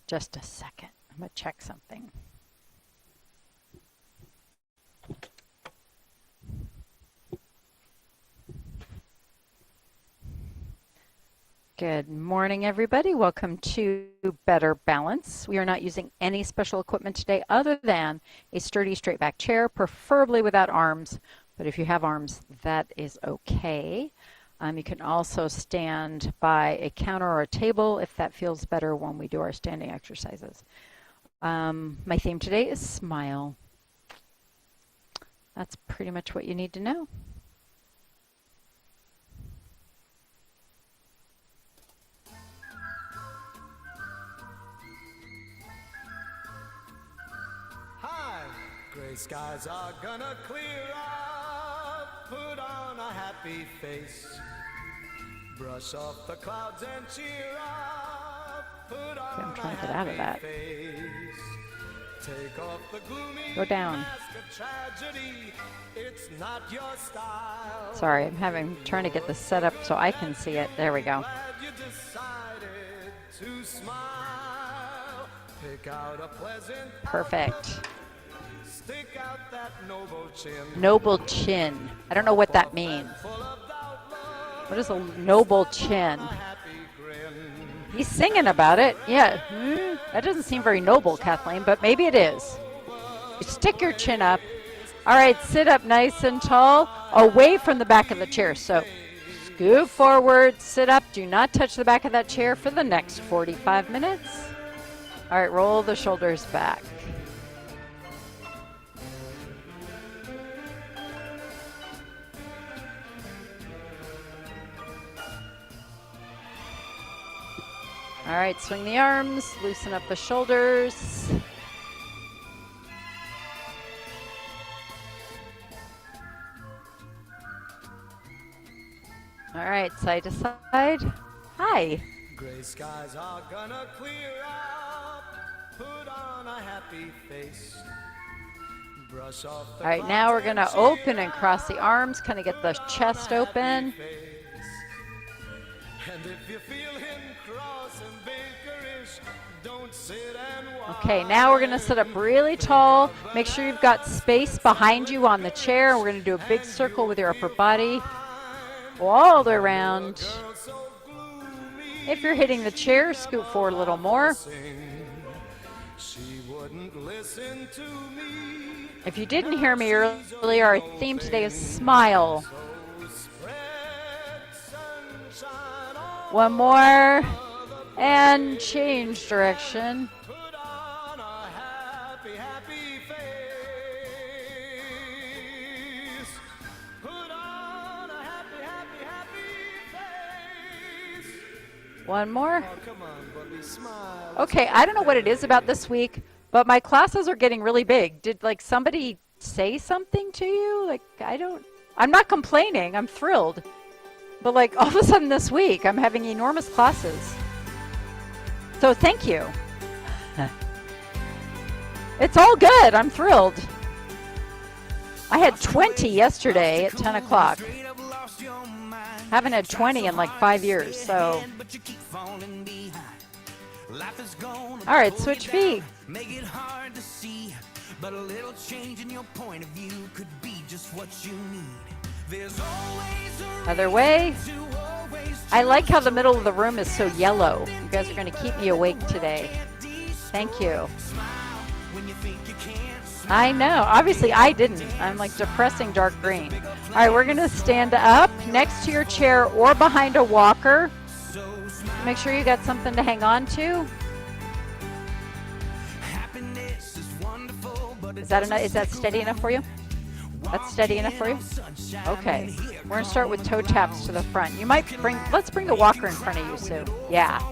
Just a second. I'm going to check something. Good morning, everybody. Welcome to Better Balance. We are not using any special equipment today other than a sturdy straight back chair, preferably without arms. But if you have arms, that is okay. You can also stand by a counter or a table if that feels better when we do our standing exercises. My theme today is smile. That's pretty much what you need to know. Hi, gray skies are gonna clear up. Put on a happy face. Brush off the clouds and cheer up. Put on I'm trying a to get out of that. face. Take off the gloomy Go down. mask of tragedy. It's not your style. Sorry, I'm trying to get this set up so I can see it. There we go. Glad you decided to smile. Pick out a pleasant Perfect. Stick out that noble chin. Noble chin. I don't know what that means. What is a noble chin? He's singing about it. Yeah. That doesn't seem very noble, Kathleen, but maybe it is. You stick your chin up. All right, sit up nice and tall, away from the back of the chair. So scoot forward, sit up. Do not touch the back of that chair for the next 45 minutes. All right, roll the shoulders back. All right, swing the arms, loosen up the shoulders. All right, side to side. Hi. Gray skies are gonna clear up. Put on a happy face. Brush off the All right, now we're gonna open and cross the arms, kind of get the chest open. And if you feel him cross and bakerish, don't sit and watch. Okay, now we're gonna sit up really tall. Make sure you've got space behind you on the chair. We're gonna do a big circle with your upper body. All the way around. If you're hitting the chair, scoot forward a little more. She wouldn't listen to me. If you didn't hear me earlier, our theme today is smile. One more, and change direction. Put on a happy, happy face. Put on a happy, happy, happy face. One more. Oh, come on, Bubby, smile. Okay, I don't know what it is about this week, but my classes are getting really big. Did like somebody say something to you? Like, I'm not complaining, I'm thrilled. But like all of a sudden this week, I'm having enormous classes. So thank you. It's all good, I'm thrilled. I had 20 yesterday at 10 o'clock. Haven't had 20 in like 5 years, so. All right, switch feet. Make it hard to see, but a little change in your point of view could be just what you need. There's always a Other way. reason to always I like how the middle of the room is so yellow. You guys are going to keep me awake today. Thank you. when you think you can't. I know. Obviously, I didn't. I'm like depressing dark green. All right, we're going to stand up next to your chair or behind a walker. Make sure you got something to hang on to. Happiness is wonderful, but Is that steady enough for you? That's steady enough for you? Okay. We're going to start with toe taps to the front. Let's bring the walker in front of you, Sue. Yeah.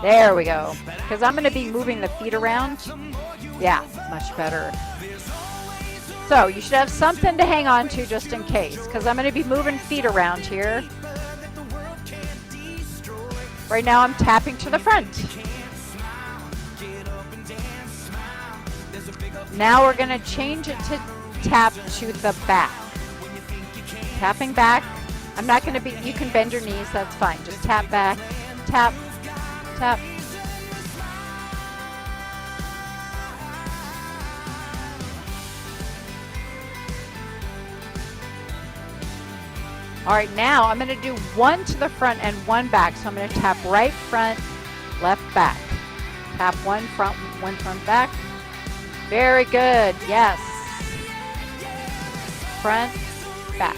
There we go. Because I'm going to be moving the feet around. Yeah, much better. So you should have something to hang on to just in case, because I'm going to be moving feet around here. Right now I'm tapping to the front. Now we're going to change it to tap to the back. Tapping back. I'm not going to you can bend your knees, that's fine. Just tap back, tap, tap. All right, now I'm going to do one to the front and one back. So I'm going to tap right front, left back. Tap one front, back. Very good. Yes. Front, back.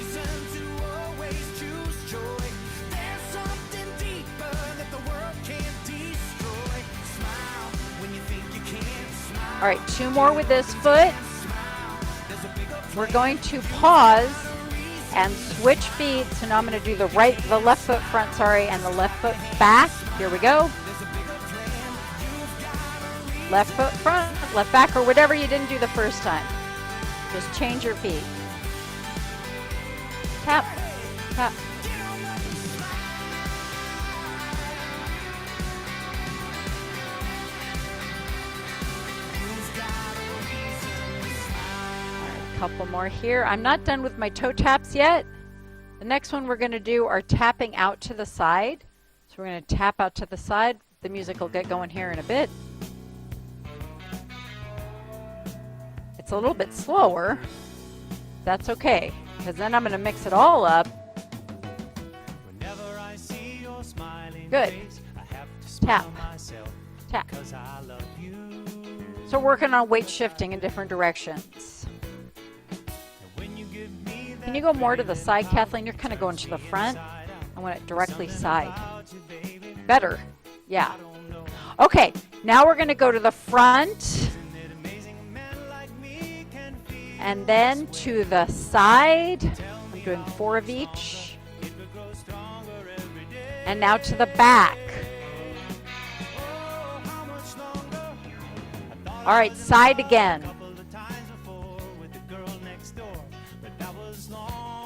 All right, two more with this foot. We're going to pause and switch feet. So now I'm going to do the left foot front, and the left foot back. Here we go. Left foot front, left back, or whatever you didn't do the first time. Just change your feet. Tap, tap. Couple more here. I'm not done with my toe taps yet. The next one we're going to do are tapping out to the side. So we're going to tap out to the side. The music will get going here in a bit. It's a little bit slower. That's okay, because then I'm going to mix it all up. Good. Tap. Tap. So working on weight shifting in different directions. Can you go more to the side, Kathleen? You're kind of going to the front. I want it directly side. Better. Yeah. Okay, now we're going to go to the front. And then to the side. I'm doing 4 of each. And now to the back. All right, side again.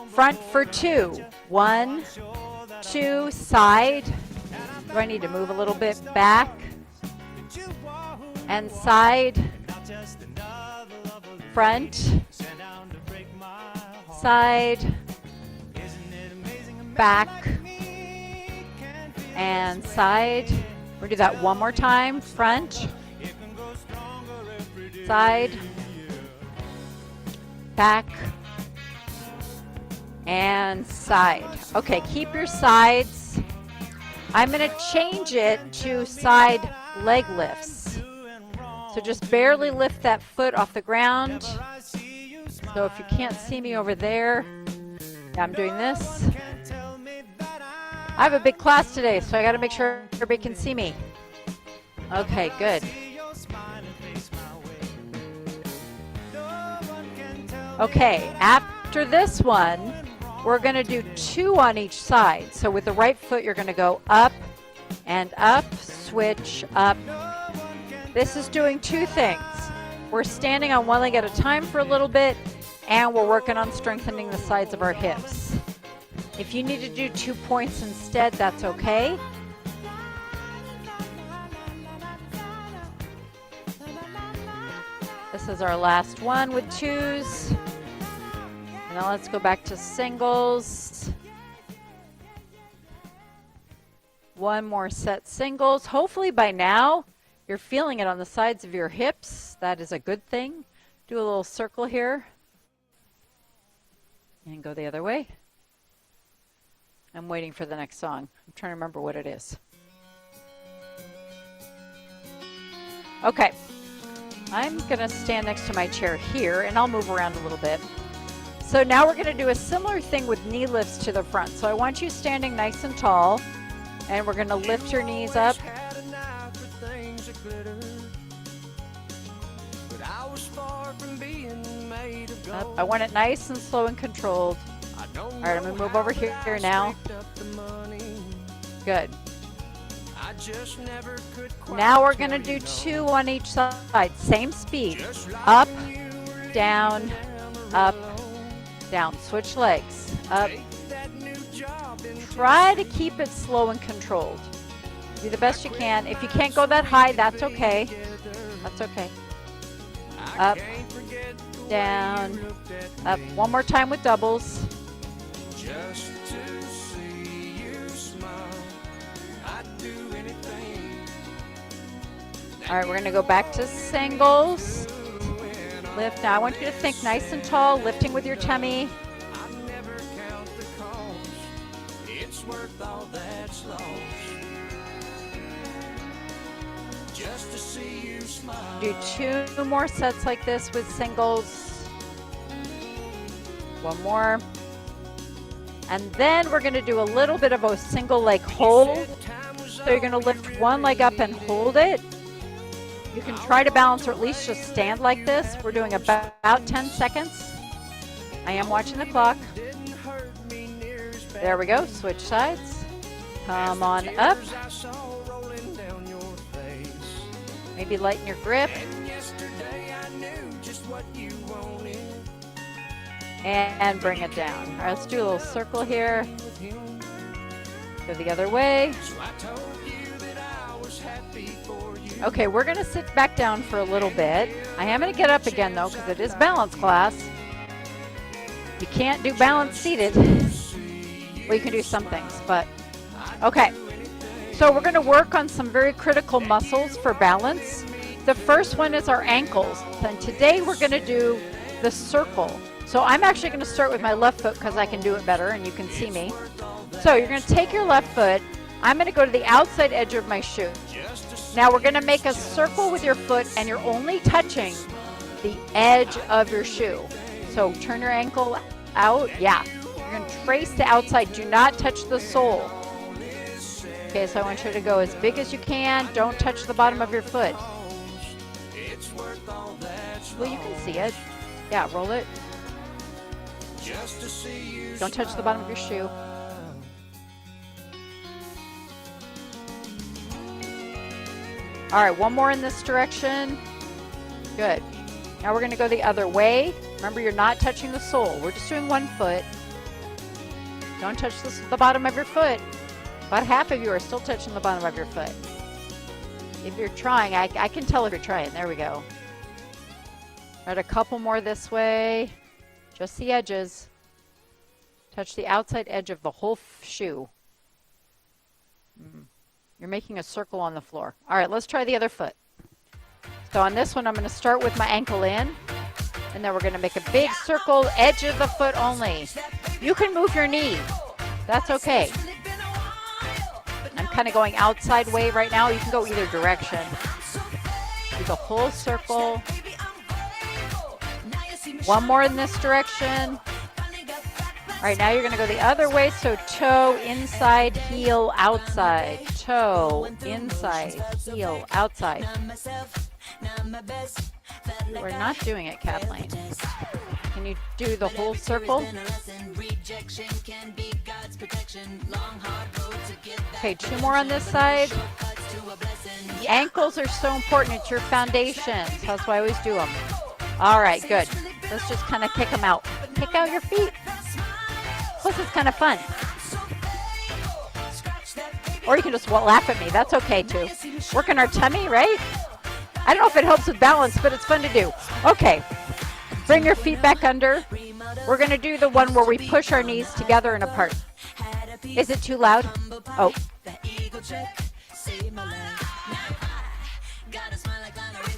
Front for 2. 1, 2, side. Do I need to move a little bit back? And side. Front. Side. Back. And side. We'll do that one more time. Front. Side. Back. And side. Okay, keep your sides. I'm going to change it to side leg lifts. So just barely lift that foot off the ground. So if you can't see me over there, I'm doing this. I have a big class today, so I got to make sure everybody can see me. Okay, good. Okay, after this one, we're going to do 2 on each side. So with the right foot, you're going to go up and up, switch up. This is doing 2 things. We're standing on one leg at a time for a little bit, and we're working on strengthening the sides of our hips. If you need to do 2 points instead, that's okay. This is our last one with 2s. Now let's go back to singles. 1 more set singles. Hopefully by now you're feeling it on the sides of your hips. That is a good thing. Do a little circle here. And go the other way. I'm waiting for the next song. I'm trying to remember what it is. Okay. I'm going to stand next to my chair here, and I'll move around a little bit. So now we're going to do a similar thing with knee lifts to the front. So I want you standing nice and tall, and we're going to lift your knees up. Up. I want it nice and slow and controlled. All right, I'm going to move over here now. Good. Now we're going to do 2 on each side. Same speed. Up, down, up, down. Switch legs. Up. Try to keep it slow and controlled. Do the best you can. If you can't go that high, that's okay. That's okay. Up, down, up. One more time with doubles. All right, we're going to go back to singles. Lift. Now I want you to think nice and tall, lifting with your tummy. it's worth all that's lost. Just to see you smile. Do 2 more sets like this with singles. 1 more. And then we're going to do a little bit of a single leg hold. So you're going to lift 1 leg up and hold it. You can try to balance or at least just stand like this. We're doing about 10 seconds. I am watching the clock. There we go. Switch sides. Come on up. Maybe lighten your grip. And bring it down. All right, let's do a little circle here. Go the other way. Okay, we're going to sit back down for a little bit. I am going to get up again, though, because it is balance class. You can't do balance seated. Well, you can do some things, but okay. So we're going to work on some very critical muscles for balance. The first one is our ankles. And today we're going to do the circle. So I'm actually going to start with my left foot because I can do it better and you can see me. So you're going to take your left foot. I'm going to go to the outside edge of my shoe. Now we're going to make a circle with your foot and you're only touching the edge of your shoe. So turn your ankle out. Yeah. You're going to trace the outside. Do not touch the sole. Okay, so I want you to go as big as you can. Don't touch the bottom of your foot. Well, you can see it. Yeah, roll it. Don't touch the bottom of your shoe. All right, 1 more in this direction. Good. Now we're going to go the other way. Remember, you're not touching the sole. We're just doing 1 foot. Don't touch the bottom of your foot. About half of you are still touching the bottom of your foot. If you're trying, I can tell if you're trying. There we go. Right, a couple more this way. Just the edges. Touch the outside edge of the whole shoe. You're making a circle on the floor. All right, let's try the other foot. So on this one, I'm going to start with my ankle in. And then we're going to make a big circle, edge of the foot only. You can move your knee. That's okay. I'm kind of going outside way right now. You can go either direction. Do the whole circle. 1 more in this direction. All right, now you're going to go the other way. So toe, inside, heel, outside. Toe, inside, heel, outside. We're not doing it, Kathleen. Can you do the whole circle? Okay, 2 more on this side. Ankles are so important. It's your foundations. That's why I always do them. All right, good. Let's just kind of kick them out. Kick out your feet. Plus, it's kind of fun. Or you can just laugh at me. That's okay, too. Working our tummy, right? I don't know if it helps with balance, but it's fun to do. Okay. Bring your feet back under. We're going to do the one where we push our knees together and apart. Is it too loud? Oh.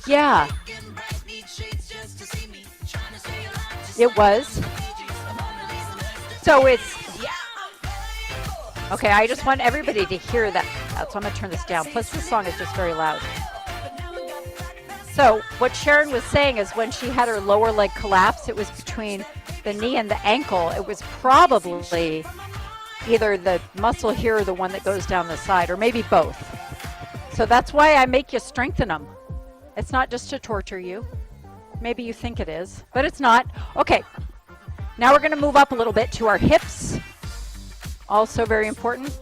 Yeah. It was. So it's, okay, I just want everybody to hear that. So I'm going to turn this down. Plus, this song is just very loud. So what Sharon was saying is when she had her lower leg collapse, it was between the knee and the ankle. It was probably either the muscle here or the one that goes down the side, or maybe both. So that's why I make you strengthen them. It's not just to torture you. Maybe you think it is, but it's not. Okay, now we're going to move up a little bit to our hips. Also very important.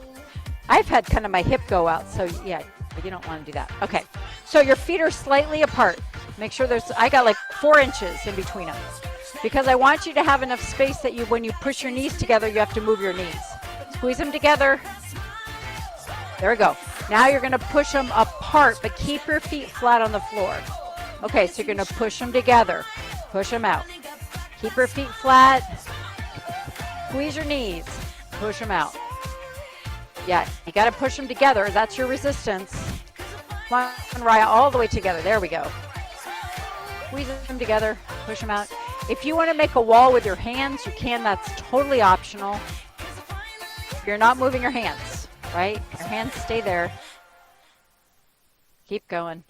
I've had kind of my hip go out, so yeah, but you don't want to do that. Okay, so your feet are slightly apart. Make sure I got like 4 inches in between them. Because I want you to have enough space that when you push your knees together, you have to move your knees. Squeeze them together. There we go. Now you're going to push them apart, but keep your feet flat on the floor. Okay, so you're going to push them together. Push them out. Keep your feet flat. Squeeze your knees. Push them out. Yeah, you got to push them together. That's your resistance. Come on, Raya, all the way together. There we go. Squeeze them together. Push them out. If you want to make a wall with your hands, you can. That's totally optional. You're not moving your hands, right? Your hands stay there. Keep going.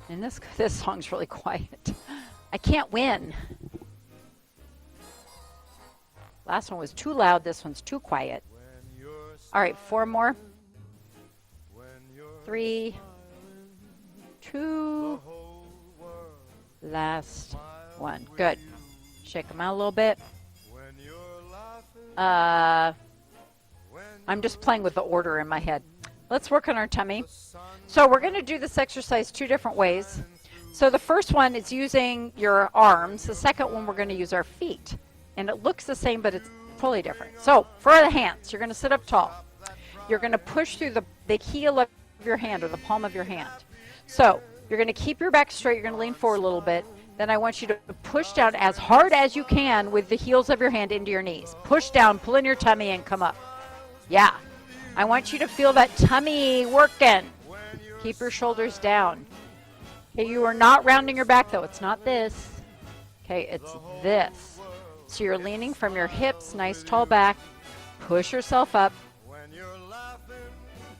And this song's really quiet. I can't win. Last one was too loud. This one's too quiet. All right, 4 more. 3, 2, last one. Good. Shake them out a little bit. I'm just playing with the order in my head. Let's work on our tummy. So we're going to do this exercise 2 different ways. So the first one is using your arms. The second one, we're going to use our feet. And it looks the same, but it's totally different. So for the hands, you're going to sit up tall. You're going to push through the heel of your hand or the palm of your hand. So you're going to keep your back straight. You're going to lean forward a little bit. Then I want you to push down as hard as you can with the heels of your hand into your knees. Push down, pull in your tummy, and come up. Yeah. I want you to feel that tummy working. Keep your shoulders down. Okay, you are not rounding your back, though. It's not this. Okay, it's this. So you're leaning from your hips, nice tall back. Push yourself up.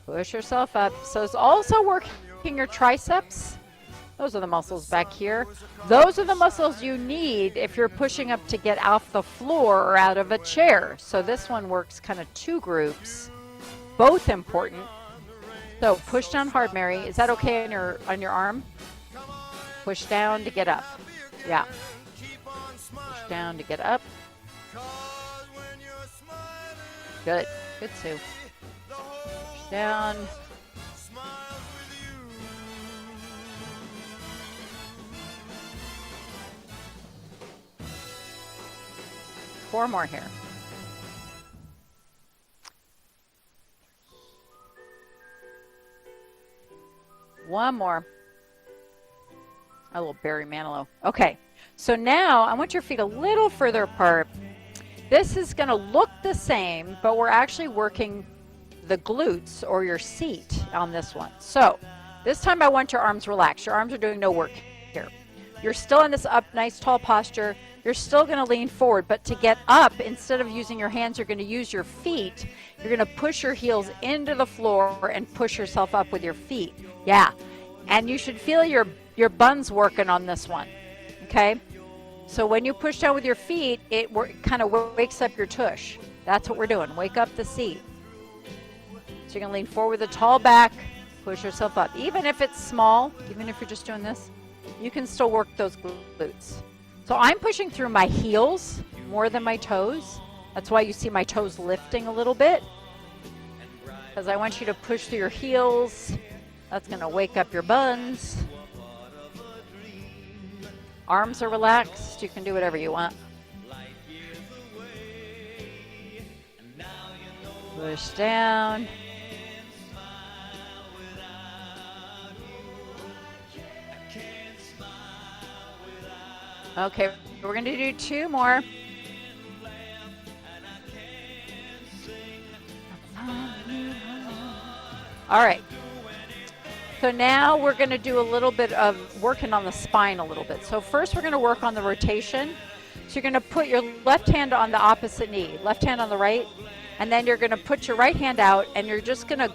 Push yourself up. So it's also working your triceps. Those are the muscles back here. Those are the muscles you need if you're pushing up to get off the floor or out of a chair. So this one works kind of 2 groups, both important. So push down hard, Mary. Is that okay on your arm? Push down to get up. Yeah. Push down to get up. Good. Good, Sue. Push down. Four more here. One more. A little Barry Manilow. Okay, so now I want your feet a little further apart. This is going to look the same, but we're actually working the glutes or your seat on this one. So this time I want your arms relaxed. Your arms are doing no work here. You're still in this up, nice tall posture. You're still going to lean forward, but to get up, instead of using your hands, you're going to use your feet. You're going to push your heels into the floor and push yourself up with your feet. Yeah, and you should feel your buns working on this one, okay? So when you push down with your feet, it kind of wakes up your tush. That's what we're doing, wake up the seat. So you're going to lean forward with a tall back, push yourself up. Even if it's small, even if you're just doing this, you can still work those glutes. So I'm pushing through my heels more than my toes. That's why you see my toes lifting a little bit, because I want you to push through your heels. That's going to wake up your buns. Arms are relaxed. You can do whatever you want. Push down. Okay, we're going to do 2 more. All right. So now we're going to do a little bit of working on the spine a little bit. So first we're going to work on the rotation. So you're going to put your left hand on the opposite knee, left hand on the right, and then you're going to put your right hand out, and you're just going to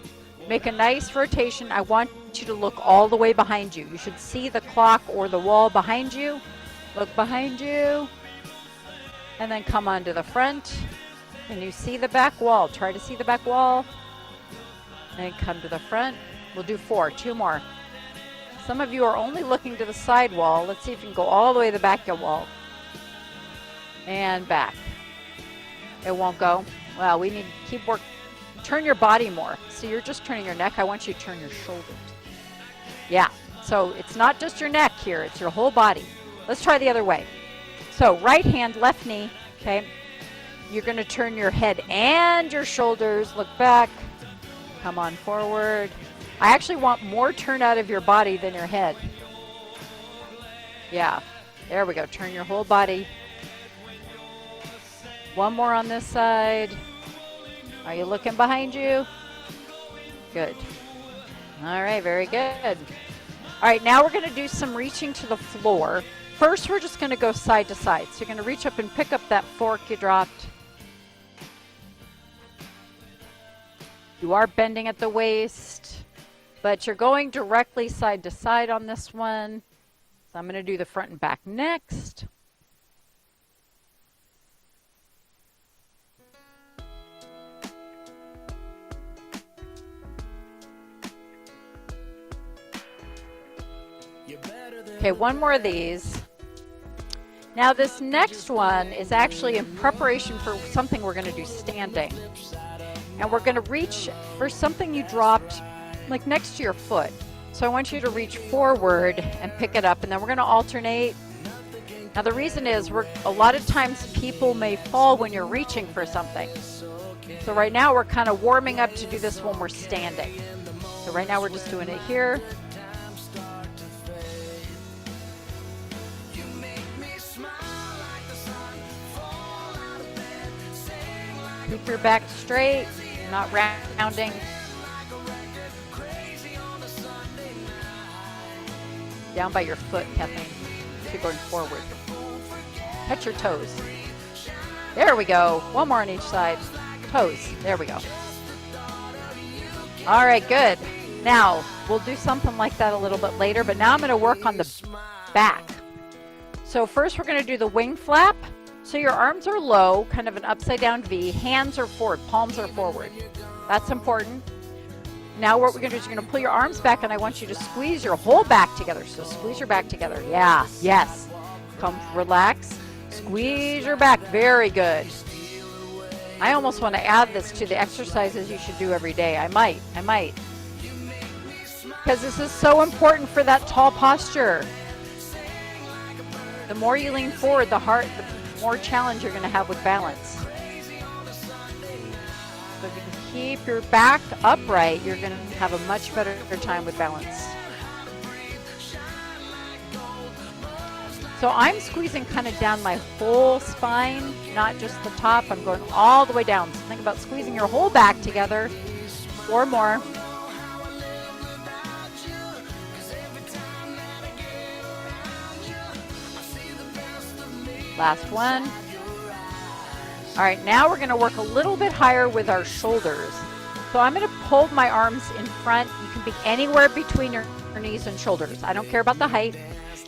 make a nice rotation. I want you to look all the way behind you. You should see the clock or the wall behind you. Look behind you, and then come onto the front. Can you see the back wall? Try to see the back wall, and come to the front. We'll do 4, 2 more. Some of you are only looking to the side wall. Let's see if you can go all the way to the back of the wall. And back. It won't go. Well, we need to keep work. Turn your body more. So you're just turning your neck. I want you to turn your shoulders. Yeah. So it's not just your neck here. It's your whole body. Let's try the other way. So right hand, left knee. Okay. You're going to turn your head and your shoulders. Look back. Come on forward. I actually want more turn out of your body than your head. Yeah, there we go. Turn your whole body. One more on this side. Are you looking behind you? Good. All right, very good. All right, now we're going to do some reaching to the floor. first we're just going to go side to side. So you're going to reach up and pick up that fork you dropped. You are bending at the waist, but you're going directly side to side on this one. So I'm going to do the front and back next. Okay, one more of these. Now this next one is actually in preparation for something we're going to do standing. And we're going to reach for something you dropped like next to your foot. So I want you to reach forward and pick it up, and then we're going to alternate. Now the reason is a lot of times people may fall when you're reaching for something. So right now we're kind of warming up to do this when we're standing. So right now we're just doing it here. Keep your back straight, not rounding. Down by your foot, Kathleen. Keep going forward. Touch your toes. There we go. One more on each side. Toes. There we go. All right, good. Now, we'll do something like that a little bit later, but now I'm going to work on the back. So first we're going to do the wing flap. So your arms are low, kind of an upside down V. Hands are forward, palms are forward. That's important. Now what we're going to do is you're going to pull your arms back, and I want you to squeeze your whole back together. So squeeze your back together. Yeah, yes. Come, relax. Squeeze your back. Very good. I almost want to add this to the exercises you should do every day. I might. Because this is so important for that tall posture. The more you lean forward, the more challenge you're going to have with balance. So if you can keep your back upright, you're going to have a much better time with balance. So I'm squeezing kind of down my whole spine, not just the top. I'm going all the way down. So think about squeezing your whole back together or more. Last one. All right, now we're going to work a little bit higher with our shoulders. So I'm going to pull my arms in front. You can be anywhere between your knees and shoulders. I don't care about the height.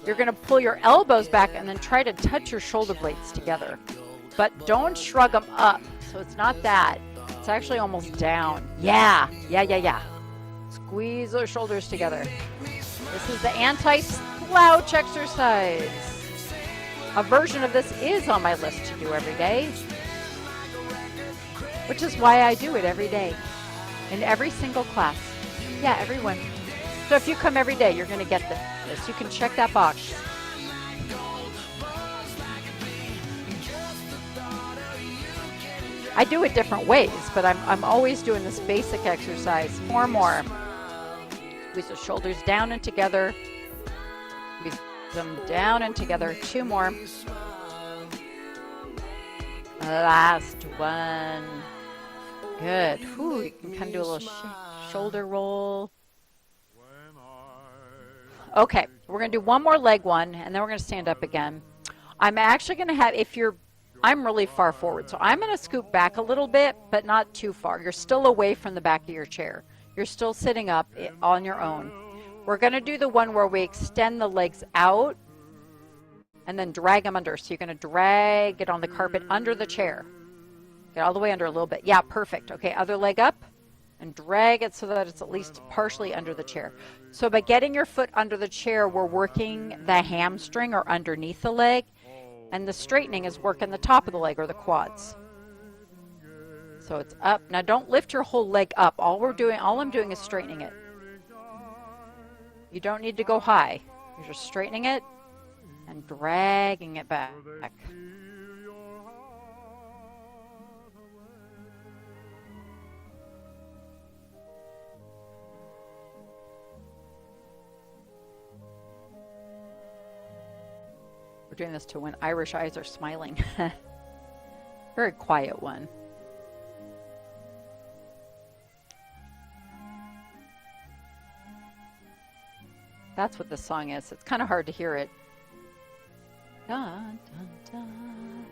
You're going to pull your elbows back and then try to touch your shoulder blades together. But don't shrug them up. So it's not that. It's actually almost down. Yeah. Squeeze those shoulders together. This is the anti-slouch exercise. A version of this is on my list to do every day, which is why I do it every day in every single class. Yeah, everyone. So if you come every day, you're going to get this. You can check that box. I do it different ways, but I'm always doing this basic exercise. 4 more. Squeeze the shoulders down and together. Squeeze them down and together. 2 more. Last one. Good. Whew, you can kind of do a little shoulder roll. Okay, we're going to do one more leg one, and then we're going to stand up again. I'm actually going to have, I'm really far forward, so I'm going to scoop back a little bit, but not too far. You're still away from the back of your chair. You're still sitting up on your own. We're going to do the one where we extend the legs out and then drag them under. So you're going to drag it on the carpet under the chair. Get all the way under a little bit. Yeah, perfect. Okay, other leg up and drag it so that it's at least partially under the chair. So by getting your foot under the chair, we're working the hamstring or underneath the leg, and the straightening is working the top of the leg or the quads. So it's up. Now don't lift your whole leg up. All I'm doing is straightening it. You don't need to go high. You're just straightening it and dragging it back. We're doing this to when Irish eyes are smiling. Very quiet one. That's what this song is. It's kind of hard to hear it. Dun, dun, dun.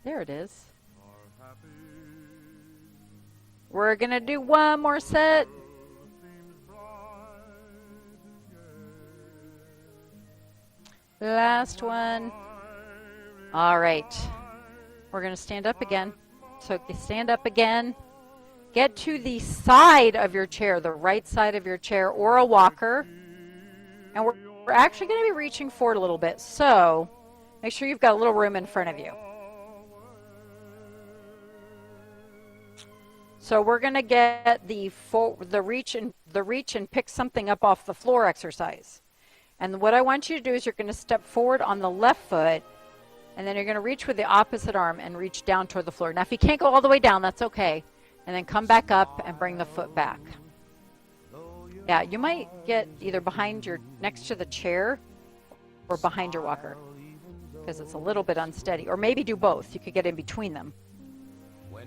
There it is. We're going to do one more set. Last one. All right. We're going to stand up again. So stand up again. Get to the side of your chair, the right side of your chair, or a walker. And we're actually going to be reaching forward a little bit. So make sure you've got a little room in front of you. So we're going to get the reach and pick something up off the floor exercise. And what I want you to do is you're going to step forward on the left foot, and then you're going to reach with the opposite arm and reach down toward the floor. Now, if you can't go all the way down, that's okay. And then come back up and bring the foot back. Yeah, you might get either next to the chair or behind your walker because it's a little bit unsteady. Or maybe do both. You could get in between them.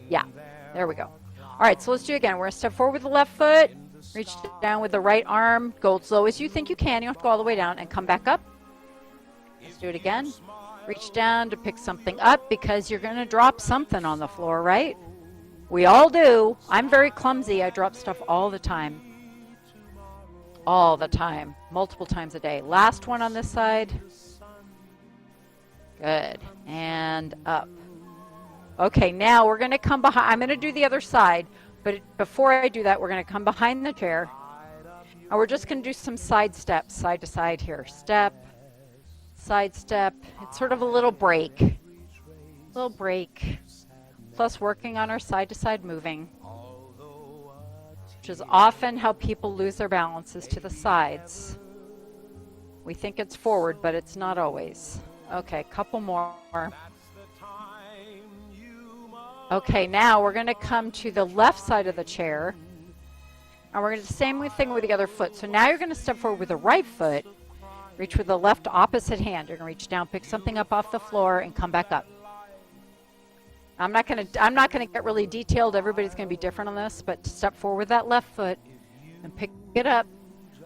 Yeah, there we go. All right, so let's do it again. We're going to step forward with the left foot, reach down with the right arm, go as low as you think you can. You don't have to go all the way down, and come back up. Let's do it again. Reach down to pick something up because you're going to drop something on the floor, right? We all do. I'm very clumsy. I drop stuff all the time. All the time. Multiple times a day. Last one on this side. Good. And up. Okay, now we're going to come behind. I'm going to do the other side, but before I do that, we're going to come behind the chair. And we're just going to do some side steps, side to side here. Step, side step. It's sort of a little break. Little break. Plus working on our side to side moving, which is often how people lose their balances to the sides. We think it's forward, but it's not always. Okay, couple more. Okay, now we're going to come to the left side of the chair. And we're going to do the same thing with the other foot. So now you're going to step forward with the right foot. Reach with the left opposite hand. You're going to reach down, pick something up off the floor, and come back up. I'm not going to get really detailed. Everybody's going to be different on this, but step forward with that left foot and pick it up.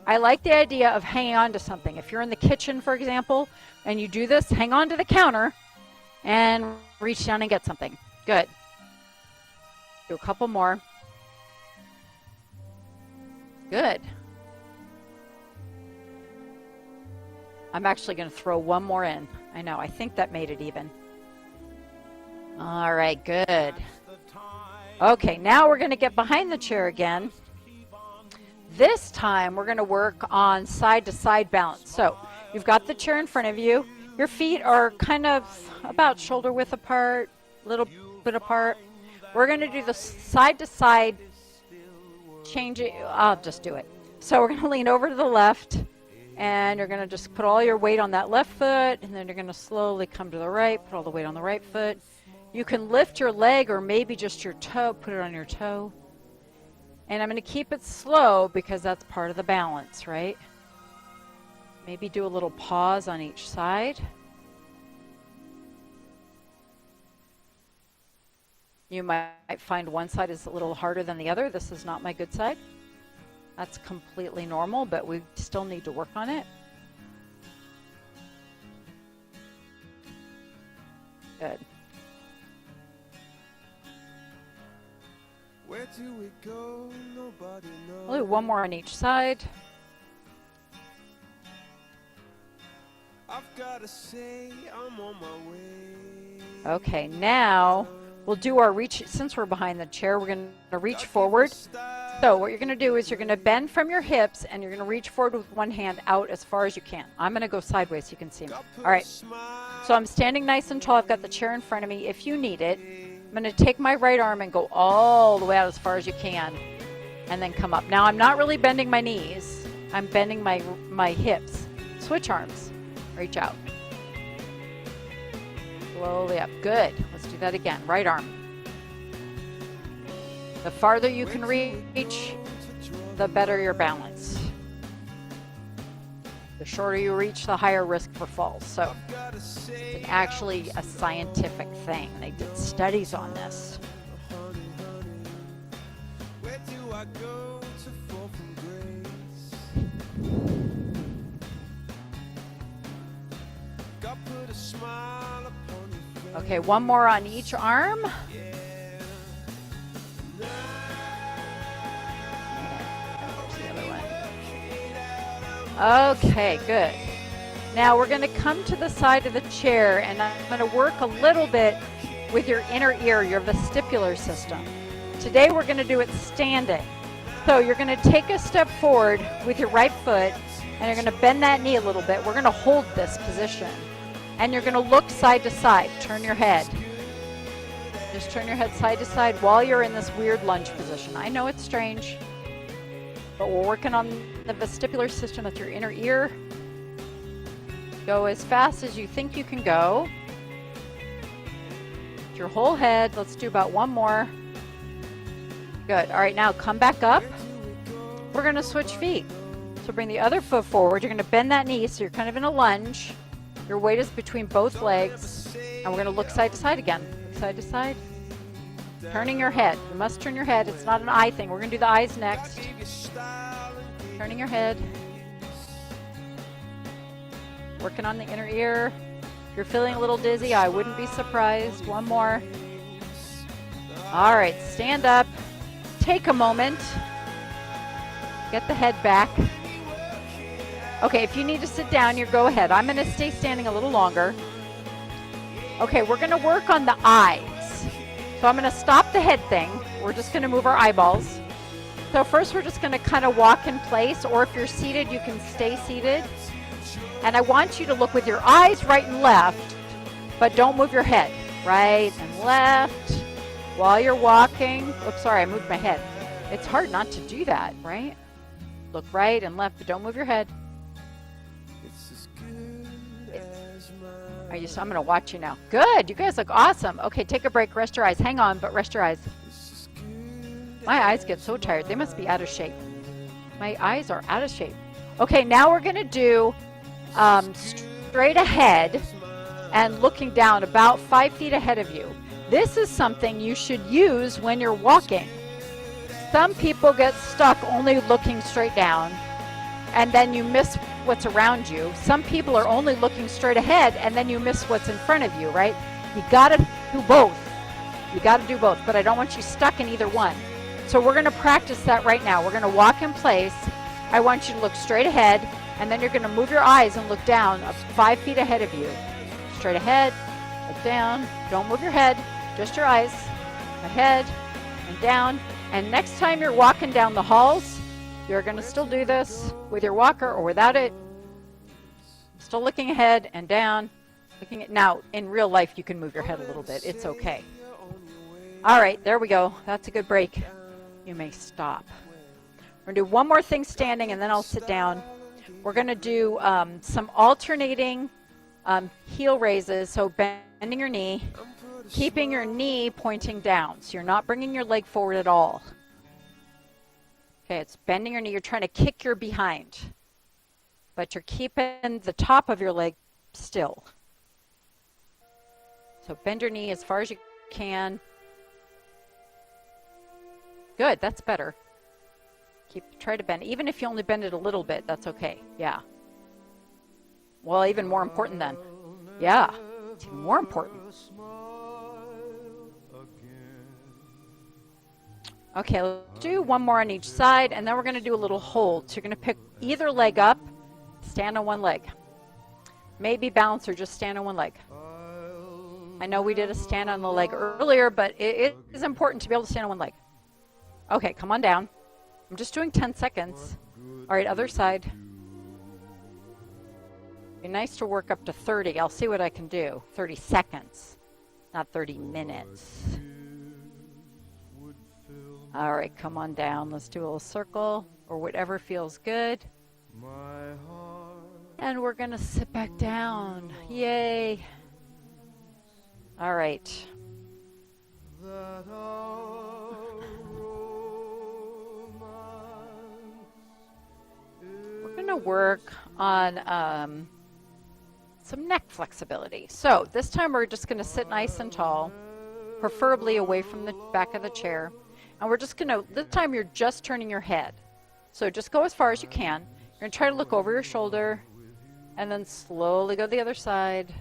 I like the idea of hanging on to something. If you're in the kitchen, for example, and you do this, hang on to the counter and reach down and get something. Good. Do a couple more. Good. I'm actually going to throw one more in. I know. I think that made it even. All right. Good. Okay. Now we're going to get behind the chair again. This time we're going to work on side-to-side balance. So you've got the chair in front of you. Your feet are kind of about shoulder width apart, a little bit apart. We're going to do the side-to-side change it. I'll just do it. So we're going to lean over to the left, and you're going to just put all your weight on that left foot, and then you're going to slowly come to the right, put all the weight on the right foot. You can lift your leg or maybe just your toe, put it on your toe. And I'm going to keep it slow because that's part of the balance, right? Maybe do a little pause on each side. You might find one side is a little harder than the other. This is not my good side. That's completely normal, but we still need to work on it. Good. Where do we go? Nobody knows. We'll do one more on each side. I've gotta say I'm on my way. Okay, now we'll do our reach. Since we're behind the chair, we're going to reach forward. So what you're going to do is you're going to bend from your hips, and you're going to reach forward with one hand out as far as you can. I'm going to go sideways so you can see me. All right. So I'm standing nice and tall. I've got the chair in front of me. If you need it, I'm going to take my right arm and go all the way out as far as you can, and then come up. Now, I'm not really bending my knees. I'm bending my hips. Switch arms. Reach out. Slowly up. Good. Let's do that again. Right arm. The farther you can reach, the better your balance. The shorter you reach, the higher risk for falls. So it's actually a scientific thing. They did studies on this. Where do I go to fall from grace? Okay, one more on each arm. Okay, good. Now we're going to come to the side of the chair, and I'm going to work a little bit with your inner ear, your vestibular system. Today we're going to do it standing. So you're going to take a step forward with your right foot, and you're going to bend that knee a little bit. We're going to hold this position, and you're going to look side to side. Turn your head. Just turn your head side to side while you're in this weird lunge position. I know it's strange, but we're working on the vestibular system with your inner ear. Go as fast as you think you can go. With your whole head. Let's do about one more. Good. All right, now come back up. We're going to switch feet. So bring the other foot forward. You're going to bend that knee so you're kind of in a lunge. Your weight is between both legs. And we're going to look side to side again. Look side to side. Turning your head. You must turn your head. It's not an eye thing. We're going to do the eyes next. Turning your head. Working on the inner ear. If you're feeling a little dizzy, I wouldn't be surprised. One more. All right, stand up. Take a moment. Get the head back. Okay, if you need to sit down, you go ahead. I'm going to stay standing a little longer. Okay, we're going to work on the eyes. So I'm going to stop the head thing. We're just going to move our eyeballs. So first we're just going to kind of walk in place, or if you're seated, you can stay seated. And I want you to look with your eyes right and left, but don't move your head. Right and left while you're walking. Oops, sorry, I moved my head. It's hard not to do that, right? Look right and left, but don't move your head. I'm going to watch you now. Good. You guys look awesome. Okay, take a break. Rest your eyes. Hang on, but rest your eyes. My eyes get so tired. They must be out of shape. My eyes are out of shape. Okay, now we're going to do straight ahead and looking down about 5 feet ahead of you. This is something you should use when you're walking. Some people get stuck only looking straight down, and then you miss what's around you. Some people are only looking straight ahead, and then you miss what's in front of you, right? You got to do both. You got to do both, but I don't want you stuck in either one. So we're going to practice that right now. We're going to walk in place. I want you to look straight ahead, and then you're going to move your eyes and look down 5 feet ahead of you. Straight ahead, look down. Don't move your head, just your eyes. Ahead and down. And next time you're walking down the halls, you're going to still do this with your walker or without it. Still looking ahead and down. Looking at now, in real life, you can move your head a little bit. It's okay. All right, there we go. That's a good break. You may stop. We're going to do one more thing standing, and then I'll sit down. We're going to do some alternating heel raises, so bending your knee, keeping your knee pointing down. So you're not bringing your leg forward at all. Okay, it's bending your knee. You're trying to kick your behind, but you're keeping the top of your leg still. So bend your knee as far as you can. Good, that's better. Try to bend. Even if you only bend it a little bit, that's okay. Yeah. Well, even more important then. Yeah, it's even more important. Okay, let's do one more on each side, and then we're going to do a little hold. So you're going to pick either leg up, stand on one leg. Maybe balance or just stand on one leg. I know we did a stand on the leg earlier, but it is important to be able to stand on one leg. Okay, come on down. I'm just doing 10 seconds. All right, other side. Be nice to work up to 30. I'll see what I can do. 30 seconds, not 30 minutes. All right, come on down. Let's do a little circle or whatever feels good. And we're going to sit back down. Yay. All right. We're going to work on some neck flexibility. So this time we're just going to sit nice and tall, preferably away from the back of the chair. And we're just going to, this time you're just turning your head. So just go as far as you can. You're going to try to look over your shoulder and then slowly go the other side.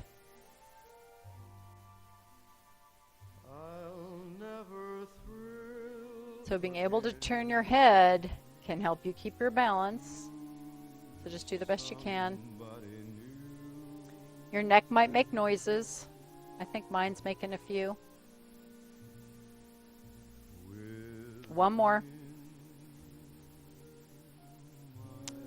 So being able to turn your head can help you keep your balance. So just do the best you can. Your neck might make noises. I think mine's making a few. One more.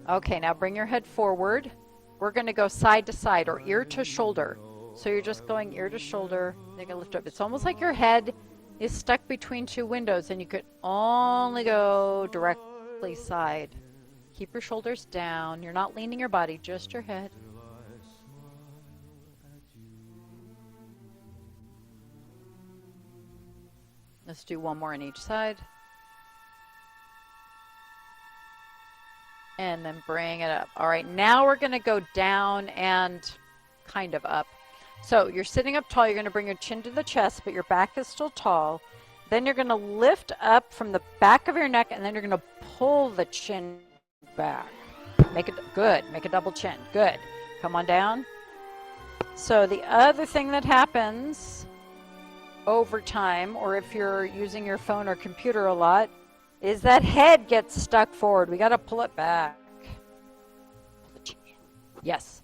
Okay, now bring your head forward. We're going to go side to side or ear to shoulder. So you're just going ear to shoulder. You're going to lift up. It's almost like your head is stuck between two windows and you could only go directly side. Keep your shoulders down. You're not leaning your body, just your head. Let's do one more on each side. And then bring it up. All right, now we're going to go down and kind of up. So you're sitting up tall. You're going to bring your chin to the chest, but your back is still tall. Then you're going to lift up from the back of your neck, and then you're going to pull the chin back. Make it good. Make a double chin. Good. Come on down. So the other thing that happens over time, or if you're using your phone or computer a lot, is that head gets stuck forward. We got to pull it back. Pull the chin in. Yes.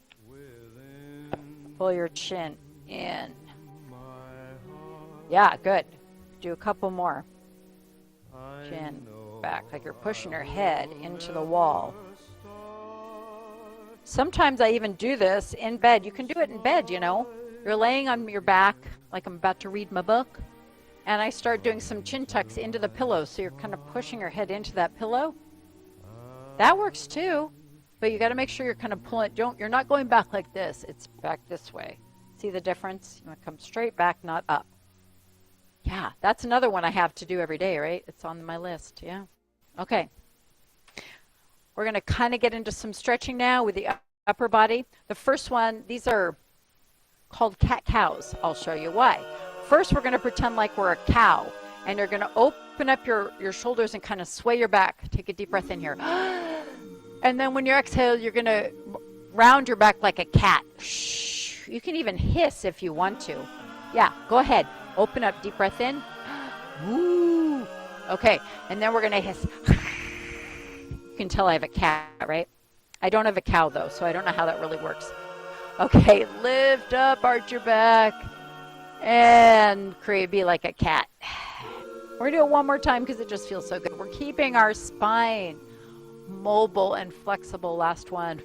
Pull your chin in. Yeah, good. Do a couple more. Chin back, like you're pushing your head into the wall. Sometimes I even do this in bed. You can do it in bed, you know. You're laying on your back, like I'm about to read my book. And I start doing some chin tucks into the pillow, so you're kind of pushing your head into that pillow. That works too, but you got to make sure you're kind of pulling it. You're not going back like this. It's back this way. See the difference? You want to come straight back, not up. Yeah, that's another one I have to do every day, right? It's on my list, yeah. Okay. We're going to kind of get into some stretching now with the upper body. The first one, these are called cat-cows. I'll show you why. First, we're going to pretend like we're a cow, and you're going to open up your shoulders and kind of sway your back. Take a deep breath in here. And then when you exhale, you're going to round your back like a cat. Shh. You can even hiss if you want to. Yeah, go ahead. Open up, deep breath in. Woo. Okay, and then we're going to hiss. You can tell I have a cat, right? I don't have a cow, though, so I don't know how that really works. Okay, lift up, arch your back. And be like a cat. We're going to do it one more time because it just feels so good. We're keeping our spine mobile and flexible. Last one.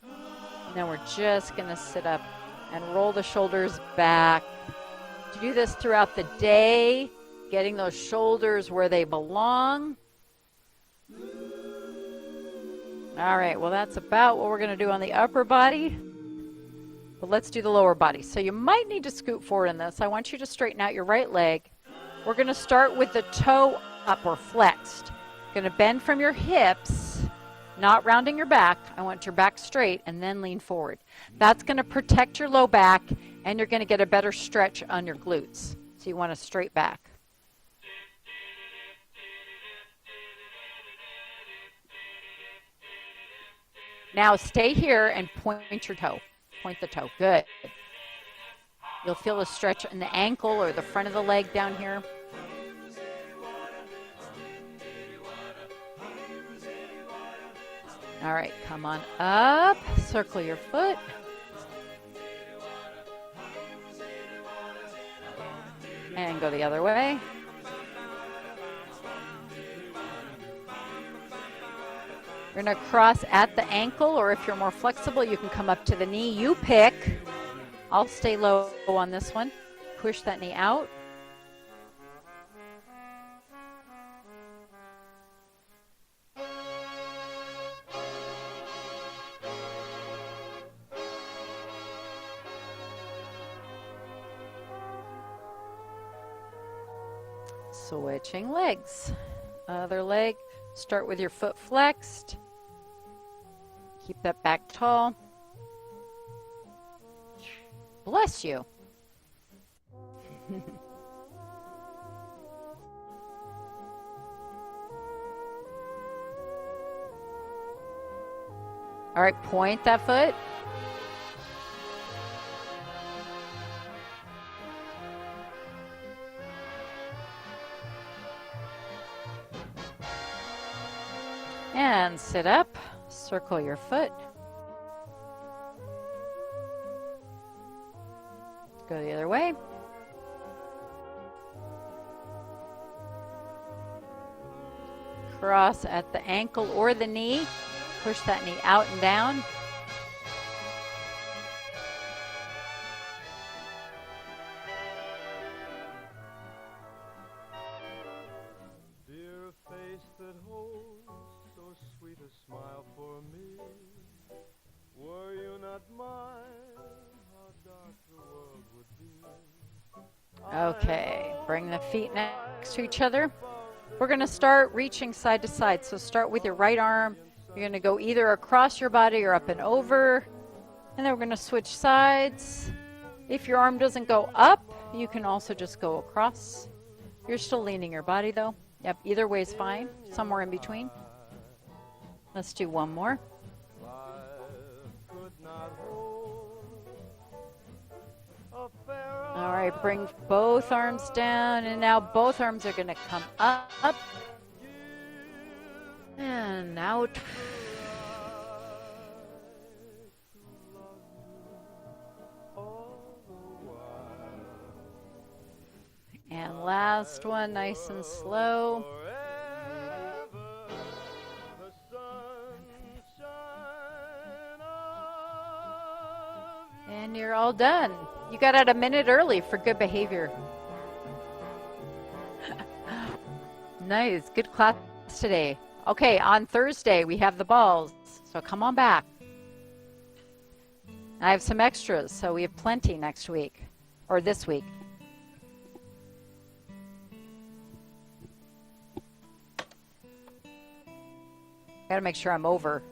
And then we're just going to sit up and roll the shoulders back. To do this throughout the day, getting those shoulders where they belong. All right, well, that's about what we're going to do on the upper body. But let's do the lower body. So you might need to scoot forward in this. I want you to straighten out your right leg. We're going to start with the toe up or flexed. Going to bend from your hips, not rounding your back. I want your back straight and then lean forward. That's going to protect your low back, and you're going to get a better stretch on your glutes. So you want a straight back. Now stay here and point your toe. Point the toe. Good. You'll feel a stretch in the ankle or the front of the leg down here. All right, come on up. Circle your foot. And go the other way. You're going to cross at the ankle, or if you're more flexible, you can come up to the knee. You pick. I'll stay low on this one. Push that knee out. Switching legs. Other leg. Start with your foot flexed. Keep that back tall. Bless you. All right, point that foot. And sit up, circle your foot. Go the other way. Cross at the ankle or the knee. Push that knee out and down. Dear face that holds so sweet a smile for me, were you not mine, how dark the world would be. Okay, bring the feet next to each other. We're going to start reaching side to side. So start with your right arm. You're going to go either across your body or up and over. And then we're going to switch sides. If your arm doesn't go up, you can also just go across. You're still leaning your body though. Yep, either way is fine. Somewhere in between. Let's do one more. All right, bring both arms down, and now both arms are going to come up and out. And last one, nice and slow. And you're all done. You got out a minute early for good behavior. Nice, good class today. Okay, on Thursday we have the balls, so come on back. I have some extras, so we have plenty next week, or this week. Gotta make sure I'm over.